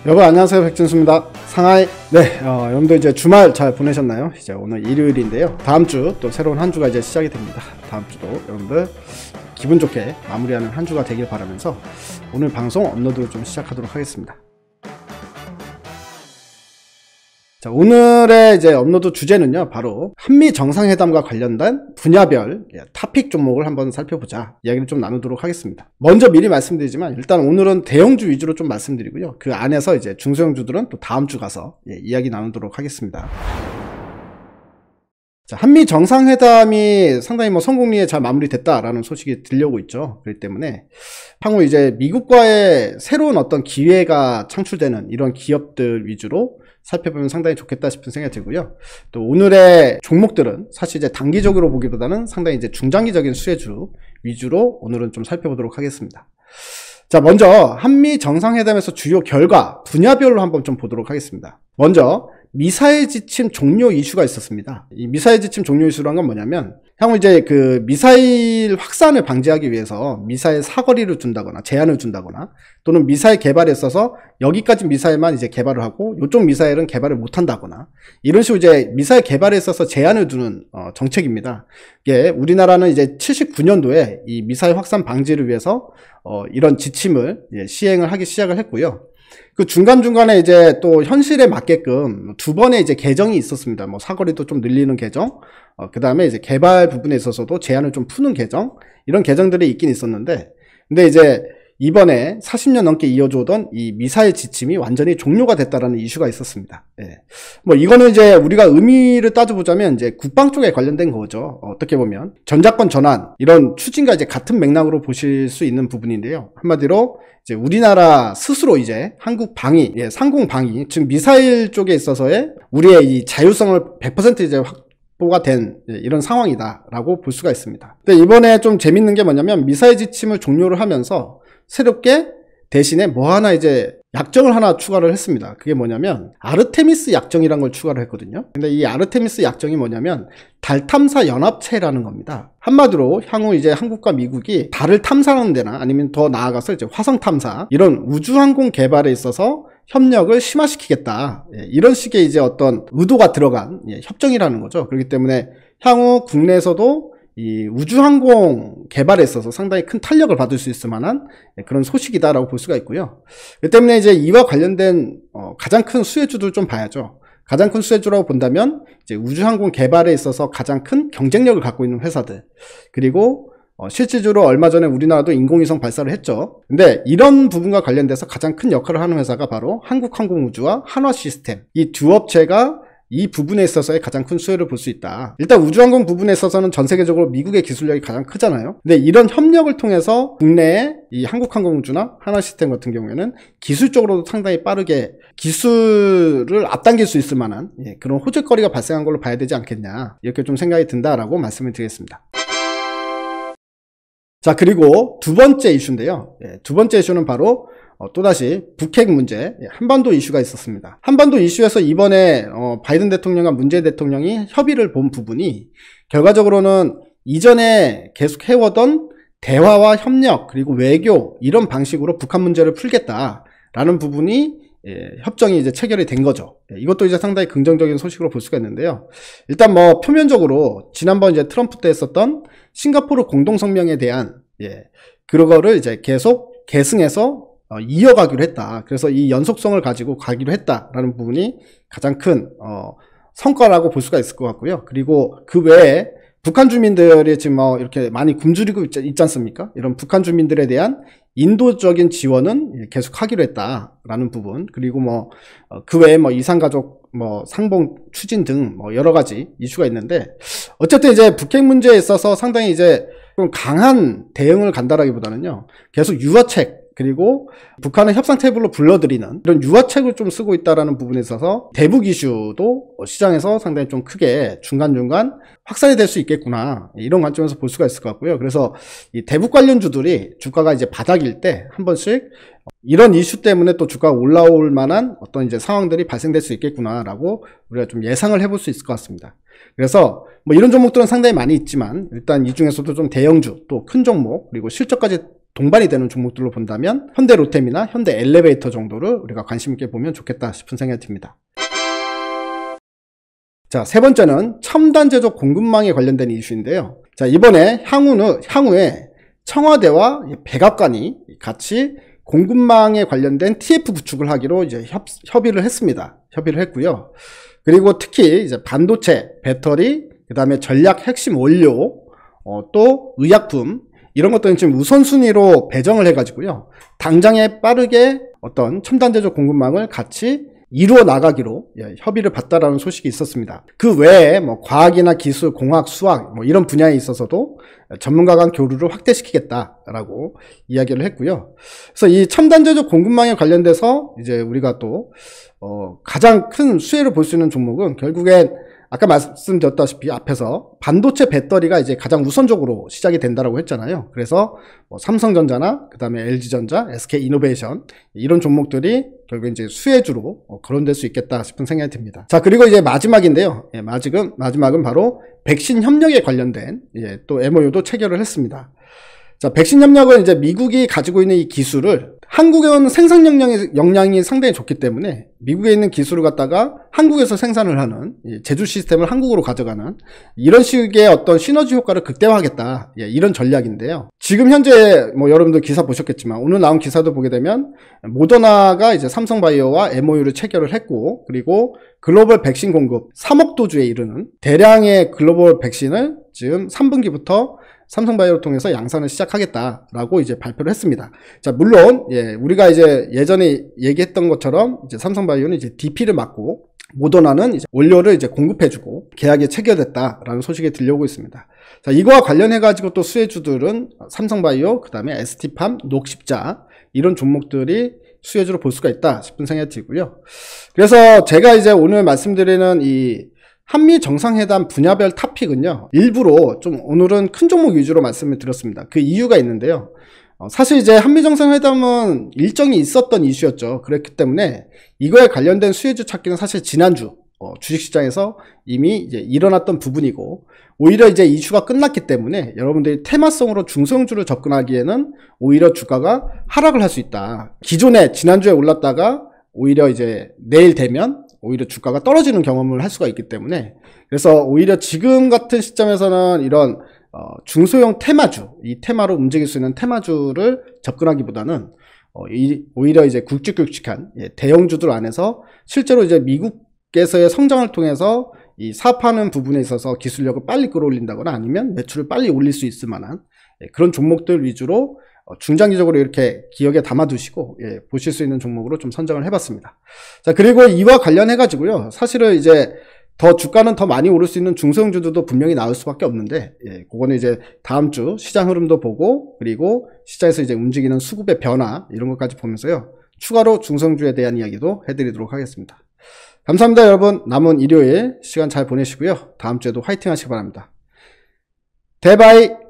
여러분 안녕하세요, 백진수입니다. 상하이. 여러분들 이제 주말 잘 보내셨나요? 이제 오늘 일요일인데요. 다음 주 또 새로운 한 주가 이제 시작이 됩니다. 다음 주도 여러분들 기분 좋게 마무리하는 한 주가 되길 바라면서 오늘 방송 업로드를 좀 시작하도록 하겠습니다. 자, 오늘의 이제 업로드 주제는요, 바로 한미 정상회담과 관련된 분야별 토픽 종목을 한번 살펴보자, 이야기를 좀 나누도록 하겠습니다. 먼저 미리 말씀드리지만 일단 오늘은 대형주 위주로 좀 말씀드리고요, 그 안에서 이제 중소형주들은 또 다음 주 가서 이야기 나누도록 하겠습니다. 자, 한미 정상회담이 상당히 성공리에 잘 마무리됐다라는 소식이 들려오고 있죠. 그렇기 때문에 향후 이제 미국과의 새로운 어떤 기회가 창출되는 이런 기업들 위주로 살펴보면 상당히 좋겠다 싶은 생각이 들고요. 또 오늘의 종목들은 사실 이제 단기적으로 보기보다는 상당히 이제 중장기적인 수혜주 위주로 오늘은 좀 살펴보도록 하겠습니다. 자, 먼저 한미 정상회담에서 주요 결과 분야별로 한번 좀 보도록 하겠습니다. 먼저 미사일 지침 종료 이슈가 있었습니다. 이 미사일 지침 종료 이슈란 건 뭐냐면, 향후 이제 그 미사일 확산을 방지하기 위해서 미사일 사거리를 둔다거나 제한을 둔다거나, 또는 미사일 개발에 있어서 여기까지 미사일만 이제 개발을 하고 이쪽 미사일은 개발을 못 한다거나, 이런 식으로 이제 미사일 개발에 있어서 제한을 두는 정책입니다. 이게 우리나라는 이제 79년도에 이 미사일 확산 방지를 위해서 이런 지침을 시행을 하기 시작을 했고요. 그 중간중간에 이제 또 현실에 맞게끔 두 번의 이제 개정이 있었습니다. 사거리도 좀 늘리는 개정, 그 다음에 이제 개발 부분에 있어서도 제한을 좀 푸는 개정, 이런 개정들이 있긴 있었는데, 근데 이제 이번에 40년 넘게 이어져오던 이 미사일 지침이 완전히 종료가 됐다라는 이슈가 있었습니다. 이거는 이제 우리가 의미를 따져보자면 이제 국방 쪽에 관련된 거죠. 어떻게 보면 전작권 전환, 이런 추진과 이제 같은 맥락으로 보실 수 있는 부분인데요. 한마디로 이제 우리나라 스스로 이제 한국 방위, 상공 방위, 즉 미사일 쪽에 있어서의 우리의 이 자율성을 100% 이제 확보가 된 이런 상황이다라고 볼 수가 있습니다. 근데 이번에 좀 재밌는 게 뭐냐면, 미사일 지침을 종료를 하면서 새롭게 대신에 하나 이제 약정을 하나 추가를 했습니다. 그게 뭐냐면 아르테미스 약정이라는 걸 추가를 했거든요. 근데 이 아르테미스 약정이 뭐냐면 달 탐사 연합체라는 겁니다. 한마디로 향후 이제 한국과 미국이 달을 탐사하는 데나 아니면 더 나아가서 이제 화성 탐사, 이런 우주항공 개발에 있어서 협력을 심화시키겠다, 이런 식의 이제 어떤 의도가 들어간 협정이라는 거죠. 그렇기 때문에 향후 국내에서도 이 우주항공 개발에 있어서 상당히 큰 탄력을 받을 수 있을 만한 그런 소식이다라고 볼 수가 있고요. 그 때문에 이제 이와 관련된 가장 큰 수혜주들 좀 봐야죠. 가장 큰 수혜주라고 본다면 이제 우주항공 개발에 있어서 가장 큰 경쟁력을 갖고 있는 회사들, 그리고 실질적으로 얼마 전에 우리나라도 인공위성 발사를 했죠. 근데 이런 부분과 관련돼서 가장 큰 역할을 하는 회사가 바로 한국항공우주와 한화시스템, 이 두 업체가 이 부분에 있어서의 가장 큰 수혜를 볼 수 있다. 일단 우주항공 부분에 있어서는 전 세계적으로 미국의 기술력이 가장 크잖아요. 근데 이런 협력을 통해서 국내에 이 한국항공우주나 한화시스템 같은 경우에는 기술적으로도 상당히 빠르게 기술을 앞당길 수 있을 만한 그런 호재거리가 발생한 걸로 봐야 되지 않겠냐, 이렇게 좀 생각이 든다라고 말씀을 드리겠습니다. 자, 그리고 두 번째 이슈인데요. 두 번째 이슈는 바로 또다시 북핵 문제, 한반도 이슈가 있었습니다. 한반도 이슈에서 이번에 바이든 대통령과 문재인 대통령이 협의를 본 부분이 결과적으로는 이전에 계속 해오던 대화와 협력, 그리고 외교, 이런 방식으로 북한 문제를 풀겠다라는 부분이 협정이 이제 체결이 된 거죠. 이것도 이제 상당히 긍정적인 소식으로 볼 수가 있는데요. 일단 표면적으로 지난번 이제 트럼프 때 했었던 싱가포르 공동성명에 대한 그거를 이제 계속 계승해서 이어가기로 했다. 그래서 이 연속성을 가지고 가기로 했다라는 부분이 가장 큰 성과라고 볼 수가 있을 것 같고요. 그리고 그 외에 북한 주민들이 지금 이렇게 많이 굶주리고 있지 않습니까? 이런 북한 주민들에 대한 인도적인 지원은 계속 하기로 했다라는 부분, 그리고 그 외에 이산가족 상봉 추진 등 여러 가지 이슈가 있는데, 어쨌든 이제 북핵 문제에 있어서 상당히 이제 좀 강한 대응을 간다라기보다는요, 계속 유화책, 그리고 북한을 협상 테이블로 불러들이는 이런 유화책을 좀 쓰고 있다라는 부분에 있어서 대북 이슈도 시장에서 상당히 좀 크게 중간중간 확산이 될 수 있겠구나, 이런 관점에서 볼 수가 있을 것 같고요. 그래서 이 대북 관련주들이 주가가 이제 바닥일 때 한 번씩 이런 이슈 때문에 또 주가가 올라올 만한 어떤 이제 상황들이 발생될 수 있겠구나라고 우리가 좀 예상을 해볼 수 있을 것 같습니다. 그래서 이런 종목들은 상당히 많이 있지만, 일단 이 중에서도 좀 대형주, 또 큰 종목, 그리고 실적까지 동반이 되는 종목들로 본다면 현대로템이나 현대엘리베이터 정도를 우리가 관심 있게 보면 좋겠다 싶은 생각이 듭니다. 자, 세 번째는 첨단 제조 공급망에 관련된 이슈인데요. 자, 이번에 향후에 청와대와 백악관이 같이 공급망에 관련된 TF 구축을 하기로 이제 협의를 했습니다. 협의를 했고요. 그리고 특히 이제 반도체, 배터리, 그 다음에 전략 핵심 원료, 또 의약품, 이런 것들은 지금 우선순위로 배정을 해가지고요. 당장에 빠르게 어떤 첨단 제조 공급망을 같이 이루어 나가기로 협의를 봤다라는 소식이 있었습니다. 그 외에 뭐 과학이나 기술, 공학, 수학 뭐 이런 분야에 있어서도 전문가 간 교류를 확대시키겠다라고 이야기를 했고요. 그래서 이 첨단 제조 공급망에 관련돼서 이제 우리가 또 가장 큰 수혜를 볼 수 있는 종목은 결국엔 아까 말씀드렸다시피 앞에서 반도체 배터리가 이제 가장 우선적으로 시작이 된다라고 했잖아요. 그래서 뭐 삼성전자나 그 다음에 LG전자, SK이노베이션 이런 종목들이 결국 이제 수혜주로 거론될 수 있겠다 싶은 생각이 듭니다. 자, 그리고 이제 마지막인데요. 마지막은 바로 백신 협력에 관련된 또 MOU도 체결을 했습니다. 자, 백신 협력은 이제 미국이 가지고 있는 이 기술을 한국에는 생산 역량이 상당히 좋기 때문에 미국에 있는 기술을 갖다가 한국에서 생산을 하는 제조 시스템을 한국으로 가져가는 이런 식의 어떤 시너지 효과를 극대화하겠다, 이런 전략인데요. 지금 현재 뭐 여러분들 기사 보셨겠지만 오늘 나온 기사도 보게 되면 모더나가 이제 삼성바이오와 MOU를 체결을 했고, 그리고 글로벌 백신 공급 3억 도주에 이르는 대량의 글로벌 백신을 지금 3분기부터 삼성바이오를 통해서 양산을 시작하겠다라고 이제 발표를 했습니다. 자, 물론 우리가 이제 예전에 얘기했던 것처럼 이제 삼성바이오는 이제 DP를 맡고 모더나는 이제 원료를 이제 공급해주고 계약이 체결됐다라는 소식이 들려오고 있습니다. 자, 이거와 관련해가지고 또 수혜주들은 삼성바이오, 그 다음에 ST팜, 녹십자 이런 종목들이 수혜주로 볼 수가 있다 싶은 생각이 들고요. 그래서 제가 이제 오늘 말씀드리는 이 한미 정상회담 분야별 탑픽은요, 일부러 좀 오늘은 큰 종목 위주로 말씀을 드렸습니다. 그 이유가 있는데요. 사실 이제 한미 정상회담은 일정이 있었던 이슈였죠. 그렇기 때문에 이거에 관련된 수혜주 찾기는 사실 지난주 주식시장에서 이미 이제 일어났던 부분이고, 오히려 이제 이슈가 끝났기 때문에 여러분들이 테마성으로 중소형주를 접근하기에는 오히려 주가가 하락을 할 수 있다. 기존에 지난주에 올랐다가 오히려 이제 내일 되면 오히려 주가가 떨어지는 경험을 할 수가 있기 때문에, 그래서 오히려 지금 같은 시점에서는 이런 중소형 테마주, 이 테마로 움직일 수 있는 테마주를 접근하기보다는 오히려 이제 굵직굵직한 대형주들 안에서 실제로 이제 미국에서의 성장을 통해서 이 사업하는 부분에 있어서 기술력을 빨리 끌어올린다거나 아니면 매출을 빨리 올릴 수 있을 만한 그런 종목들 위주로 중장기적으로 이렇게 기억에 담아두시고 보실 수 있는 종목으로 좀 선정을 해봤습니다. 자, 그리고 이와 관련해가지고요, 사실은 이제 더 주가는 더 많이 오를 수 있는 중소형주들도 분명히 나올 수밖에 없는데, 그거는 이제 다음 주 시장 흐름도 보고, 그리고 시장에서 이제 움직이는 수급의 변화 이런 것까지 보면서요, 추가로 중소형주에 대한 이야기도 해드리도록 하겠습니다. 감사합니다. 여러분, 남은 일요일 시간 잘 보내시고요, 다음 주에도 화이팅 하시기 바랍니다. 대바이.